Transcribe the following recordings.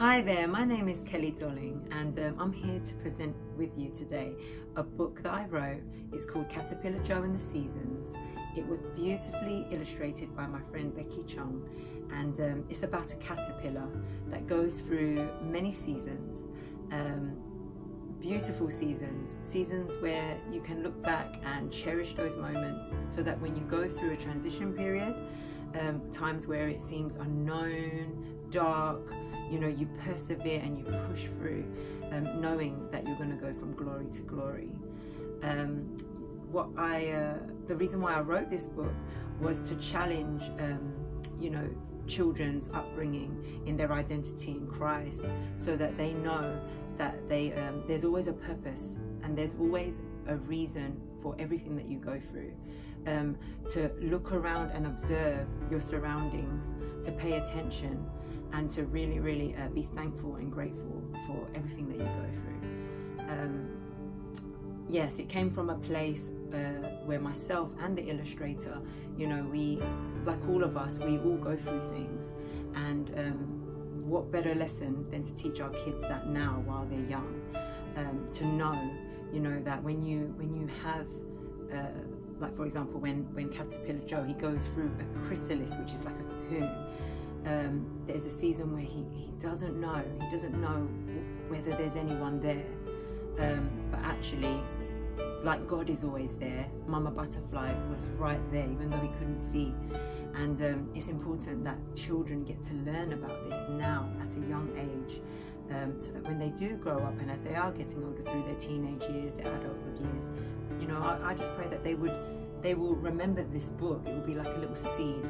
Hi there, my name is Kelly Dolling and I'm here to present with you today a book that I wrote. It's called Caterpillar Joe and the Seasons. It was beautifully illustrated by my friend Becky Chung, and it's about a caterpillar that goes through many seasons, beautiful seasons, seasons where you can look back and cherish those moments, so that when you go through a transition period, times where it seems unknown, dark, you know, you persevere and you push through, knowing that you're going to go from glory to glory. The reason why I wrote this book was to challenge, you know, children's upbringing in their identity in Christ, so that they know that there's always a purpose and there's always a reason for everything that you go through. To look around and observe your surroundings, to pay attention, and to really be thankful and grateful for everything that you go through. Yes, it came from a place where myself and the illustrator, you know, we, like all of us, we all go through things, and what better lesson than to teach our kids that now while they're young, to know, you know, that when you have like for example, when Caterpillar Joe, he goes through a chrysalis, which is like a cocoon. There's a season where he doesn't know whether there's anyone there, but actually, like God is always there, Mama Butterfly was right there, even though he couldn't see. And it's important that children get to learn about this now at a young age, so that when they do grow up, and as they are getting older through their teenage years, their adulthood years, you know, I just pray that they will remember this book. It will be like a little seed,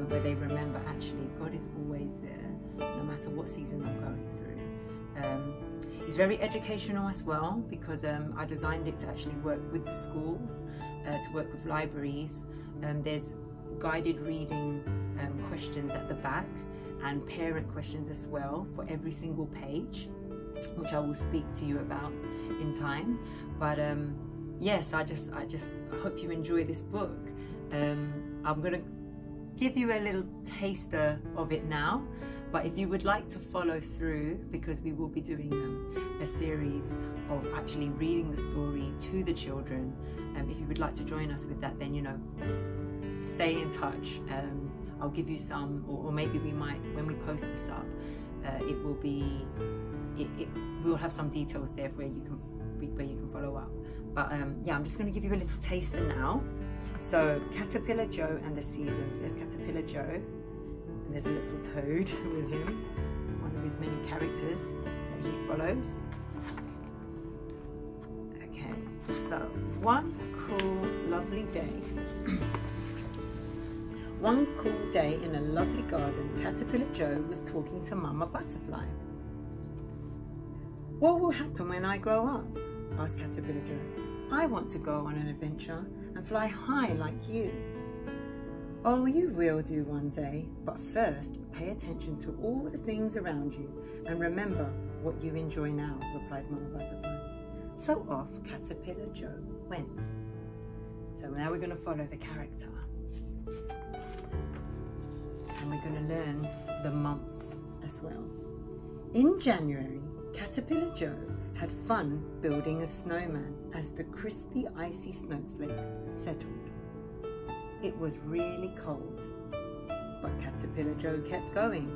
where they remember, actually, God is always there, no matter what season I'm going through. It's very educational as well, because I designed it to actually work with the schools, to work with libraries. There's guided reading questions at the back, and parent questions as well for every single page, which I will speak to you about in time. But yes, I just hope you enjoy this book. I'm gonna give you a little taster of it now, but if you would like to follow through, because we will be doing a series of actually reading the story to the children, if you would like to join us with that, then, you know, stay in touch. I'll give you some, or maybe we might, when we post this up, we'll have some details there where you can follow up. But yeah, I'm just going to give you a little taster now. So, Caterpillar Joe and the Seasons. There's Caterpillar Joe, and there's a little toad with him, one of his many characters that he follows. Okay, so one cool, lovely day. One cool day in a lovely garden, Caterpillar Joe was talking to Mama Butterfly. "What will happen when I grow up?" asked Caterpillar Joe. "I want to go on an adventure and fly high like you." "Oh, you will do one day, but first pay attention to all the things around you and remember what you enjoy now," replied Mama Butterfly. So off Caterpillar Joe went. So now we're going to follow the character. And we're going to learn the months as well. In January, Caterpillar Joe had fun building a snowman as the crispy, icy snowflakes settled. It was really cold, but Caterpillar Joe kept going.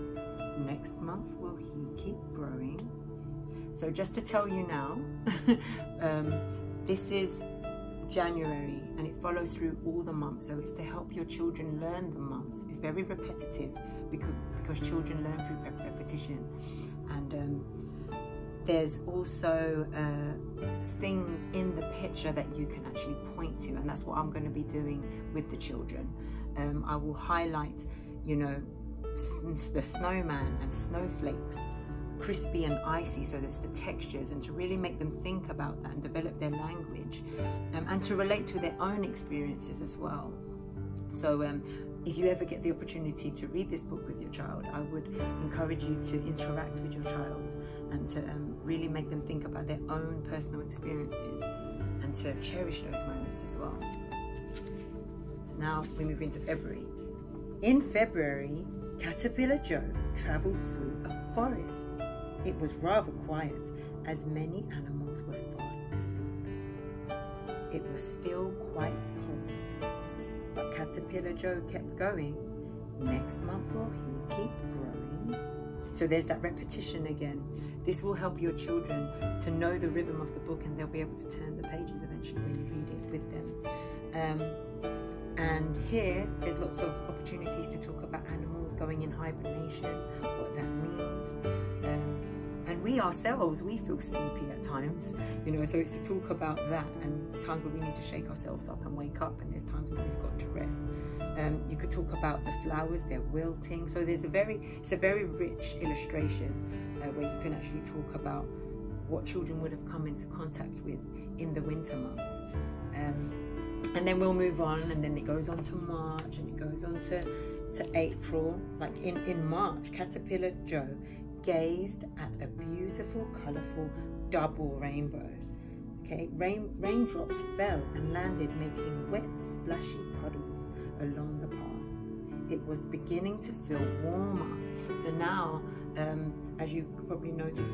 Next month, will he keep growing? So just to tell you now, this is January, and it follows through all the months, so it's to help your children learn the months. It's very repetitive because children learn through repetition. And there's also things in the picture that you can actually point to, and that's what I'm going to be doing with the children. I will highlight, you know, the snowman and snowflakes, crispy and icy, so that's the textures, and to really make them think about that and develop their language, and to relate to their own experiences as well. So if you ever get the opportunity to read this book with your child, I would encourage you to interact with your child and to really make them think about their own personal experiences and to cherish those moments as well. So now we move into February. In February, Caterpillar Joe travelled through a forest. It was rather quiet, as many animals were fast asleep. It was still quite cold, but Caterpillar Joe kept going. Next month will he keep growing? So there's that repetition again. This will help your children to know the rhythm of the book, and they'll be able to turn the pages eventually when you read it with them. And here, there's lots of opportunities to talk about animals going in hibernation, what that means. And we ourselves, we feel sleepy at times, you know, so it's to talk about that, and times where we need to shake ourselves up and wake up, and there's times when we've got to rest. You could talk about the flowers, they're wilting. So there's it's a very rich illustration where you can actually talk about what children would have come into contact with in the winter months. And then we'll move on, and then it goes on to March, and it goes on to April. Like in March, Caterpillar Joe gazed at a beautiful, colourful double rainbow. Okay, raindrops fell and landed, making wet, splashy puddles along the path. It was beginning to feel warmer. So now, as you probably noticed,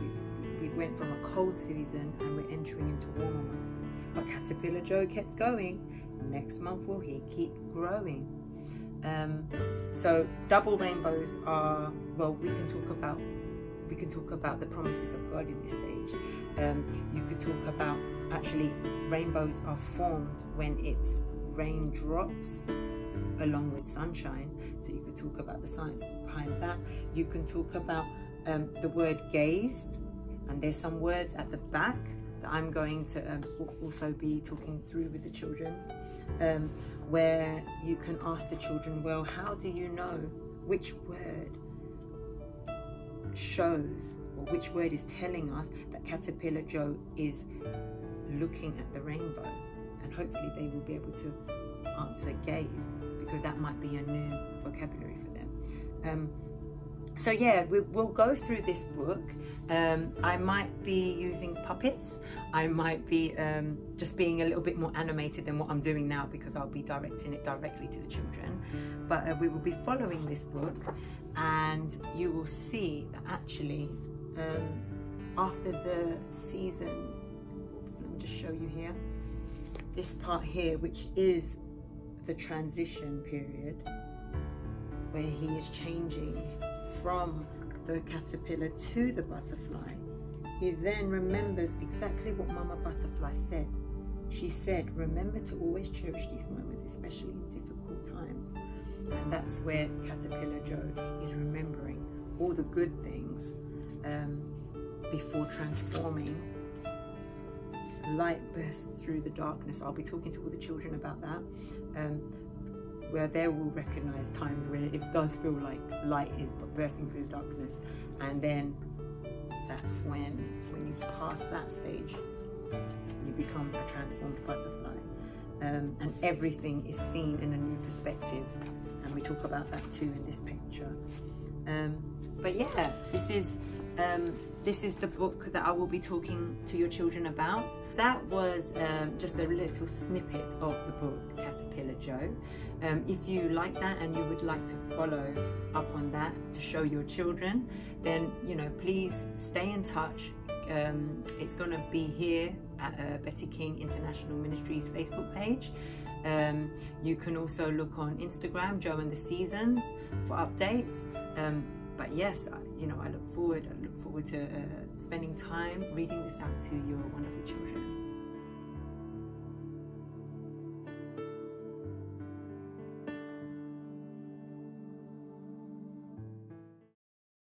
we went from a cold season and we're entering into warmer months. But Caterpillar Joe kept going. Next month will he keep growing? So double rainbows are, well, we can talk about the promises of God in this stage. You could talk about, actually, rainbows are formed when it's raindrops along with sunshine. So you could talk about the science behind that. You can talk about the word gazed, and there's some words at the back that I'm going to also be talking through with the children, where you can ask the children, well, how do you know which word shows, or which word is telling us that Caterpillar Joe is looking at the rainbow? And hopefully they will be able to answer gazed, because that might be a new vocabulary for them. So yeah, we'll go through this book. I might be using puppets. I might be just being a little bit more animated than what I'm doing now, because I'll be directing it directly to the children. But we will be following this book, and you will see that actually after the season, oops, let me just show you here, this part here, which is the transition period, where he is changing from the caterpillar to the butterfly. He then remembers exactly what Mama Butterfly said. She said, remember to always cherish these moments, especially in difficult times. And that's where Caterpillar Joe is remembering all the good things before transforming. Light bursts through the darkness. I'll be talking to all the children about that, where they will recognize times where it does feel like light is bursting through the darkness, and then that's when you pass that stage, you become a transformed butterfly, and everything is seen in a new perspective, and we talk about that too in this picture. But yeah, this is the book that I will be talking to your children about. That was just a little snippet of the book Caterpillar Joe. If you like that and you would like to follow up on that to show your children, then please stay in touch. It's going to be here at Betty King International Ministries Facebook page. You can also look on Instagram, Joe and the Seasons, for updates. But yes, I look forward to spending time reading this out to your wonderful children.